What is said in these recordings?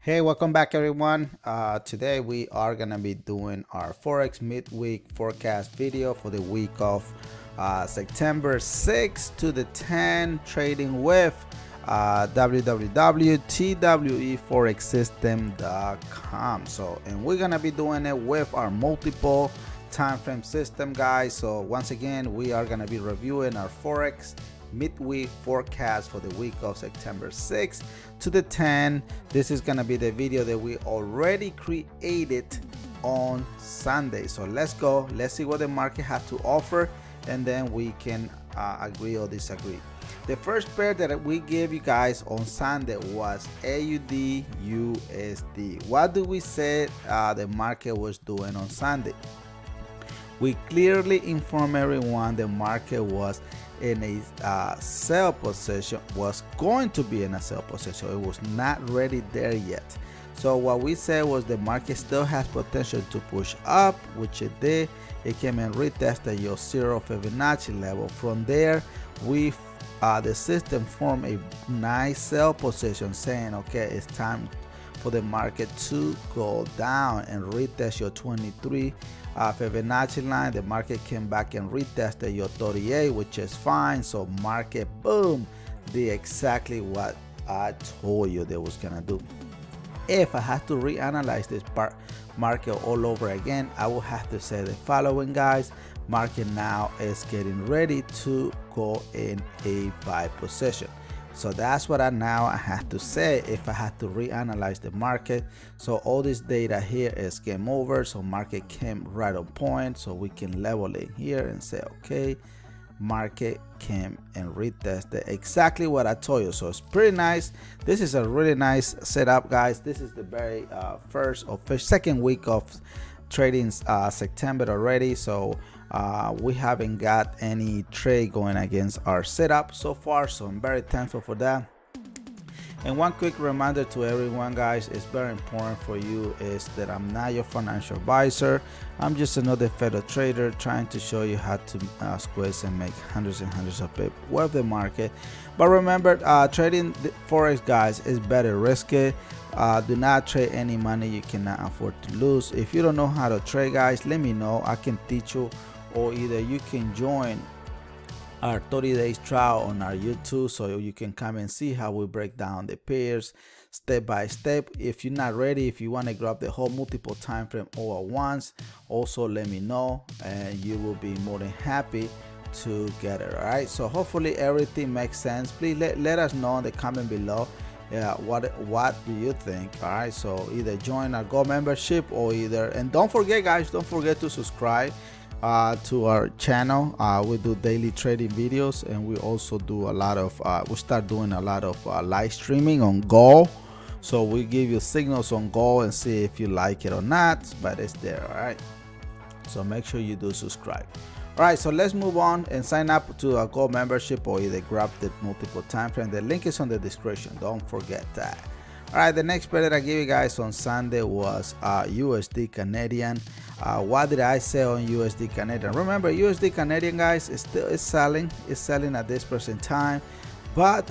Hey, welcome back everyone. Today we are gonna be doing our Forex midweek forecast video for the week of September 6 to the 10, trading with www.twefforexsystem.com. And we're gonna be doing it with our multiple time frame system, guys. So once again, we are gonna be reviewing our Forex midweek forecast for the week of September 6 to the 10. This is gonna be the video that we already created on Sunday. So let's go, let's see what the market has to offer, and then we can agree or disagree. The first pair that we gave you guys on Sunday was AUD USD. What do we say the market was doing on Sunday? We clearly informed everyone the market was in a sell position, was going to be in a sell position. It was not ready there yet. So what we said was the market still has potential to push up, which it did. It came and retested your 0 Fibonacci level. From there, the system formed a nice sell position, saying, okay, it's time for the market to go down and retest your 23 Fibonacci line. The market came back and retested your 38, which is fine. So market, boom, did exactly what I told you they was gonna do. If I had to reanalyze this market all over again, I would have to say the following, guys. Market now is getting ready to go in a buy position. So that's what I have to say if I had to reanalyze the market. So all this data here is game over. So market came right on point. So we can level it here and say, okay, market came and retested exactly what I told you. So it's pretty nice. This is a really nice setup, guys. This is the very second week of trading September already. So we haven't got any trade going against our setup so far, so I'm very thankful for that. And one quick reminder to everyone, guys, it's very important for you is that I'm not your financial advisor. I'm just another fellow trader trying to show you how to squeeze and make hundreds and hundreds of pips with the market. But remember, trading the Forex, guys, is better risky. Do not trade any money you cannot afford to lose. If you don't know how to trade, guys, let me know. I can teach you, or either you can join our 30 days trial on our YouTube, so you can come and see how we break down the pairs step by step. If you're not ready, if you want to grab the whole multiple time frame all at once, also let me know and you will be more than happy to get it. All right, so hopefully everything makes sense. Please let us know in the comment below. What do you think? All right, so either join our Gold membership or and don't forget, guys, don't forget to subscribe to our channel. We do daily trading videos, and we also do a lot of we start doing a lot of live streaming on Gold. So we give you signals on Gold and see if you like it or not, but it's there. All right, so make sure you do subscribe. All right, so let's move on and sign up to a Gold membership, or either grab the multiple time frame. The link is on the description, don't forget that. All right, the next pair that I gave you guys on Sunday was USD Canadian. What did I say on USD Canadian? Remember, USD Canadian, guys, is selling at this present time. But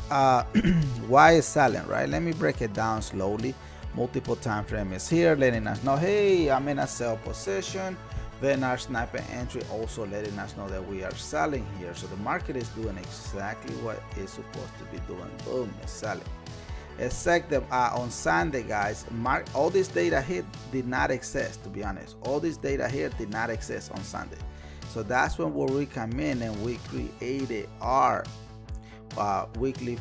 why is selling, right? Let me break it down slowly. Multiple time frame is here, letting us know, hey, I'm in a sell position. Then our sniper entry also letting us know that we are selling here. So the market is doing exactly what it's supposed to be doing. Boom, it's selling. Except that on Sunday, guys, all this data here did not exist, to be honest. All this data here did not exist on Sunday. So that's when we come in and we created our weekly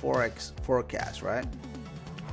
Forex forecast, right?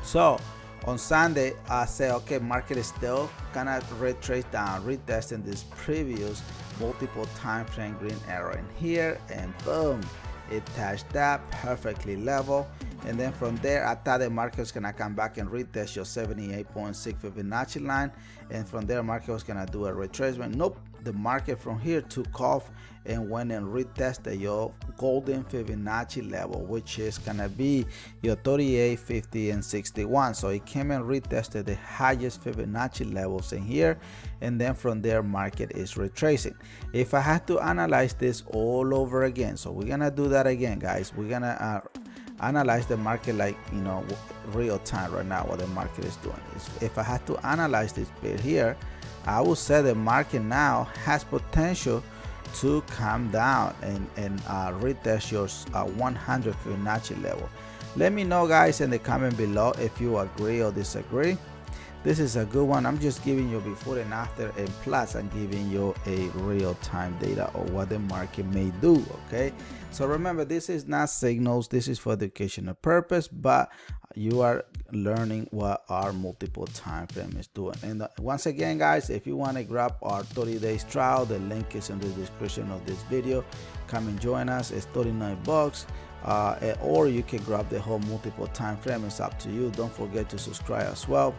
So on Sunday, I say, okay, market is still gonna retrace down, retesting this previous multiple time frame green arrow in here, and boom, it touched that perfectly level. And then from there, I thought the market was gonna come back and retest your 78.6 Fibonacci line, and from there, market was gonna do a retracement. Nope, the market from here took off and went and retested your golden Fibonacci level, which is gonna be your 38, 50, and 61. So it came and retested the highest Fibonacci levels in here, and then from there, market is retracing. If I had to analyze this all over again, so we're gonna do that again, guys. We're gonna analyze the market like, you know, real time right now what the market is doing. If I had to analyze this bit here, I would say the market now has potential to come down and retest your 100 Fibonacci level. Let me know, guys, in the comment below if you agree or disagree. This is a good one. I'm just giving you before and after, and plus I'm giving you a real-time data of what the market may do. Okay, so remember, this is not signals, this is for educational purpose, but you are learning what our multiple time frame is doing. And once again, guys, if you want to grab our 30 days trial, the link is in the description of this video. Come and join us. It's 39 bucks. Or you can grab the whole multiple time frame. It's up to you. Don't forget to subscribe as well.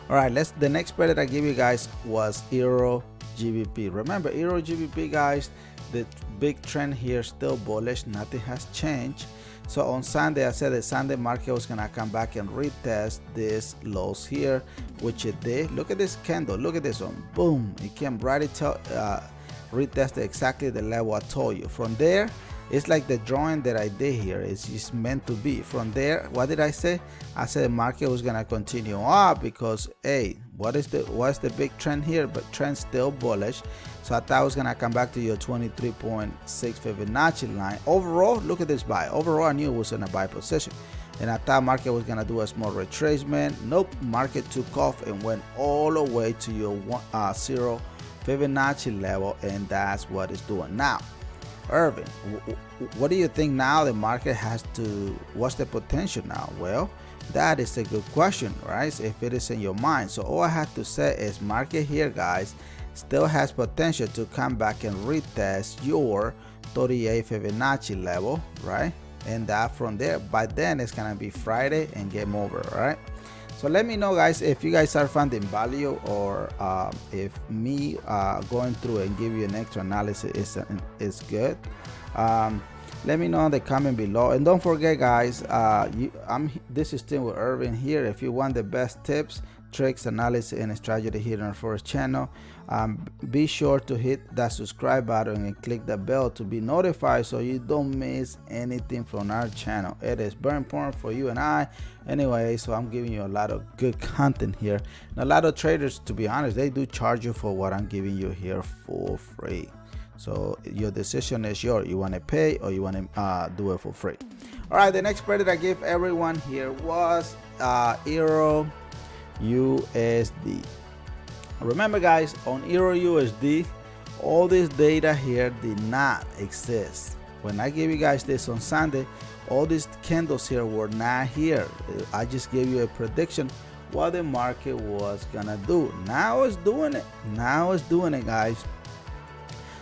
All right, the next pair that I give you guys was Euro GBP. Remember, Euro GBP, guys, the big trend here still bullish. Nothing has changed. So on Sunday, I said the Sunday market was gonna come back and retest this lows here, which it did. Look at this candle. Look at this one. Boom! It came right to retest exactly the level I told you. From there, it's like the drawing that I did here. It's just meant to be. From there, what did I say? I said the market was gonna continue up because, hey, what's the big trend here? But trend still bullish. So I thought I was gonna come back to your 23.6 Fibonacci line. Overall, look at this buy. Overall, I knew it was in a buy position, and I thought market was gonna do a small retracement. Nope, market took off and went all the way to your 0 Fibonacci level, and that's what it's doing now. Erving, what do you think now the market has to, what's the potential now? Well, that is a good question, right? If it is in your mind. So all I have to say is market here, guys, still has potential to come back and retest your 38 Fibonacci level, right? And that from there, by then it's gonna be Friday and game over, right? So let me know, guys, if you guys are finding value, or if me going through and give you an extra analysis is good. Let me know in the comment below, and don't forget, guys, this is Teamwitherving here. If you want the best tips, tricks, analysis, and strategy here on our Forex channel, be sure to hit that subscribe button and click the bell to be notified so you don't miss anything from our channel. It is very important for you and I anyway, so I'm giving you a lot of good content here. And a lot of traders, to be honest, they do charge you for what I'm giving you here for free. So your decision is yours. You want to pay or you want to do it for free. All right, the next pair that I gave everyone here was Eur USD. Remember, guys, on Eur USD, all this data here did not exist. When I gave you guys this on Sunday, all these candles here were not here. I just gave you a prediction what the market was gonna do. Now it's doing it. Now it's doing it, guys.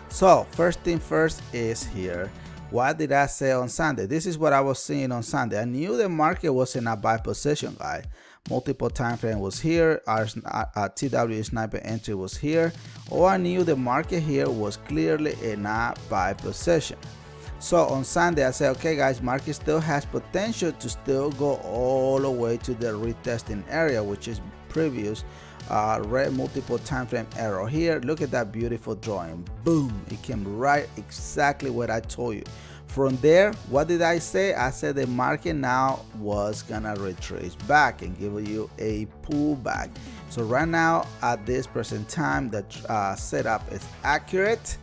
So first thing first is here. What did I say on Sunday? This is what I was seeing on Sunday. I knew the market was in a buy position, guys. Multiple time frame was here. Our TW sniper entry was here. All I knew the market here was clearly in a buy position. So on Sunday, I said, okay, guys, market still has potential to still go all the way to the retesting area, which is previous red multiple time frame arrow here. Look at that beautiful drawing. Boom, it came right exactly what I told you. From there, what did I say? I said the market now was gonna retrace back and give you a pullback. So right now at this present time, the setup is accurate.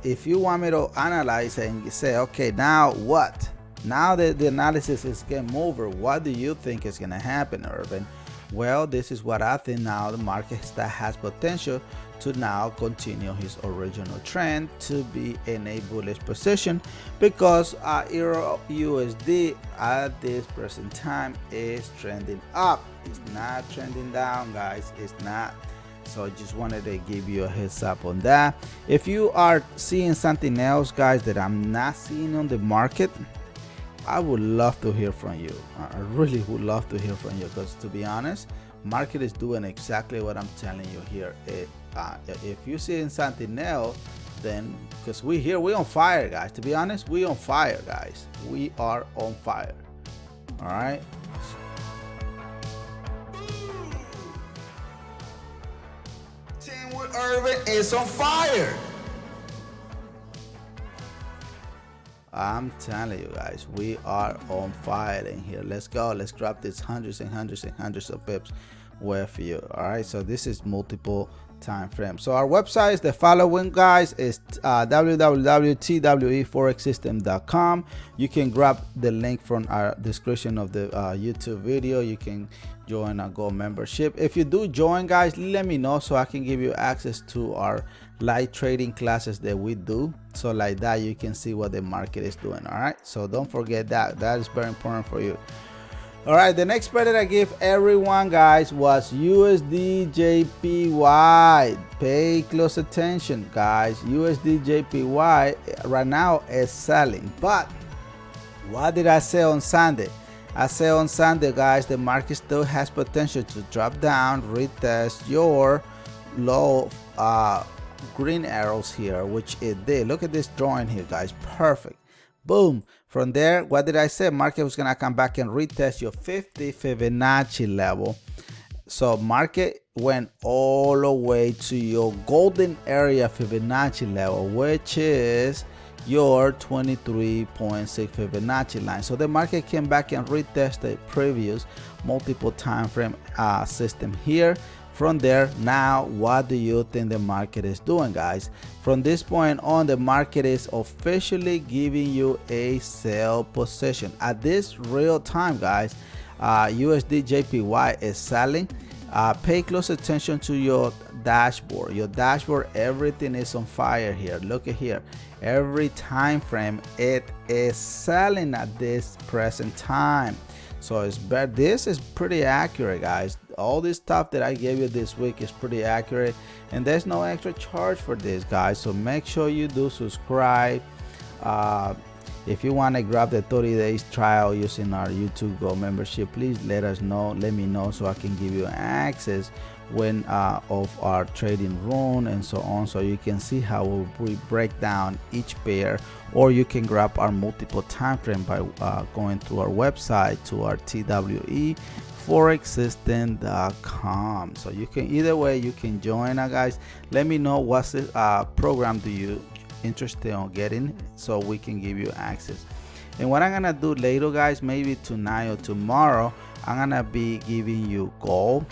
If you want me to analyze and say, okay, now what? Now that the analysis is game over, what do you think is gonna happen, Erving? Well, this is what I think now. The market that has potential to now continue his original trend to be in a bullish position, because Eur USD at this present time is trending up. It's not trending down, guys. It's not. So I just wanted to give you a heads up on that. If you are seeing something else, guys, that I'm not seeing on the market, I would love to hear from you. I really would love to hear from you, because to be honest, market is doing exactly what I'm telling you here. If you're seeing something else, then because we on fire, guys. To be honest, we on fire, guys. We are on fire. All right. Teamwitherving is on fire. I'm telling you guys, we are on fire in here. Let's go. Let's grab this hundreds and hundreds and hundreds of pips with you. All right, so this is multiple time frame. So our website is the following, guys. Is www.tweforexsystem.com. You can grab the link from our description of the YouTube video. You can join our gold membership. If you do join, guys, let me know so I can give you access to our live trading classes that we do, so like that you can see what the market is doing. All right, so don't forget that is very important for you. All right, the next pair that I give everyone, guys, was USD JPY. Pay close attention, guys. USD JPY right now is selling, but what did I say on Sunday? I said on Sunday, guys, the market still has potential to drop down, retest your low green arrows here, which it did. Look at this drawing here, guys. Perfect. Boom. From there, what did I say? Market was gonna come back and retest your 50 Fibonacci level. So market went all the way to your golden area Fibonacci level, which is your 23.6 Fibonacci line. So the market came back and retested the previous multiple time frame system here. From there, now what do you think the market is doing, guys? From this point on, the market is officially giving you a sell position at this real time, guys. USD JPY is selling. Pay close attention to your dashboard. Your dashboard, everything is on fire here. Look at here, every time frame it is selling at this present time. So it's better. This is pretty accurate, guys. All this stuff that I gave you this week is pretty accurate, and there's no extra charge for this, guys. So make sure you do subscribe. If you want to grab the 30 days trial using our YouTube Gold membership, please let us know. Let me know so I can give you access when of our trading room and so on, so you can see how we break down each pair, or you can grab our multiple time frame by going to our website to our TWEforexsystem.com. So you can, either way you can join us, guys. Let me know what's the program do you interested on getting, so we can give you access. And what I'm gonna do later, guys, maybe tonight or tomorrow, I'm gonna be giving you gold.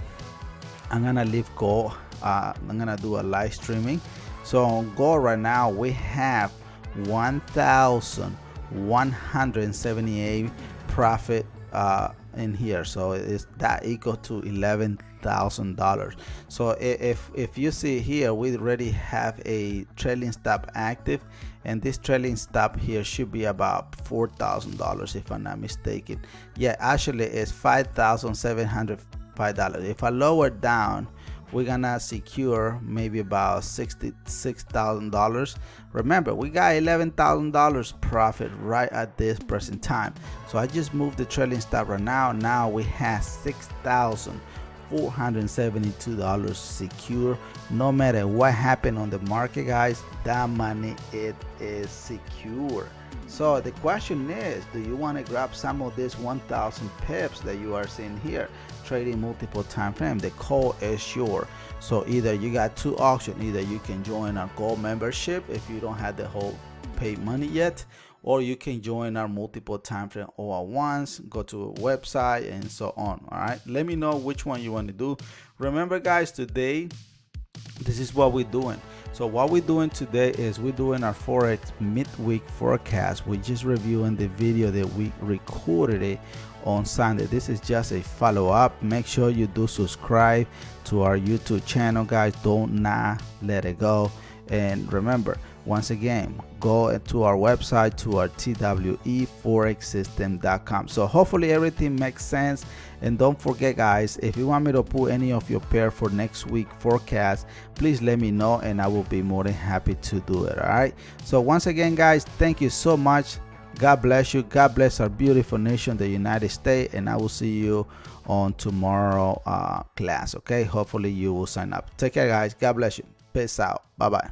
I'm gonna leave gold. I'm gonna do a live streaming. So on gold right now we have 1,178 profit in here. So is that equal to $11,000? So if you see here, we already have a trailing stop active, and this trailing stop here should be about $4,000 if I'm not mistaken. Yeah, actually it's $5,705. If I lower down, we're gonna secure maybe about $66,000. Remember, we got $11,000 profit right at this present time. So I just moved the trailing stop right now. Now we have $6,472 secure. No matter what happened on the market, guys, that money, it is secure. So the question is, do you want to grab some of this 1,000 pips that you are seeing here, trading multiple time frame? The call is yours. So either you got two options. Either you can join our gold membership if you don't have the whole paid money yet, or you can join our multiple time frame all at once. Go to a website and so on. All right, let me know which one you want to do. Remember, guys, today this is what we're doing. So what we're doing today is we're doing our Forex midweek forecast. We're just reviewing the video that we recorded it on Sunday. This is just a follow-up. Make sure you do subscribe to our YouTube channel, guys. Don't not let it go. And remember, once again, go to our website to our TWEforexsystem.com. So hopefully everything makes sense. And don't forget, guys, if you want me to put any of your pair for next week forecast, please let me know and I will be more than happy to do it. All right, so once again, guys, thank you so much. God bless you. God bless our beautiful nation, the United States, and I will see you on tomorrow class. Okay, hopefully you will sign up. Take care, guys. God bless you. Peace out. Bye bye.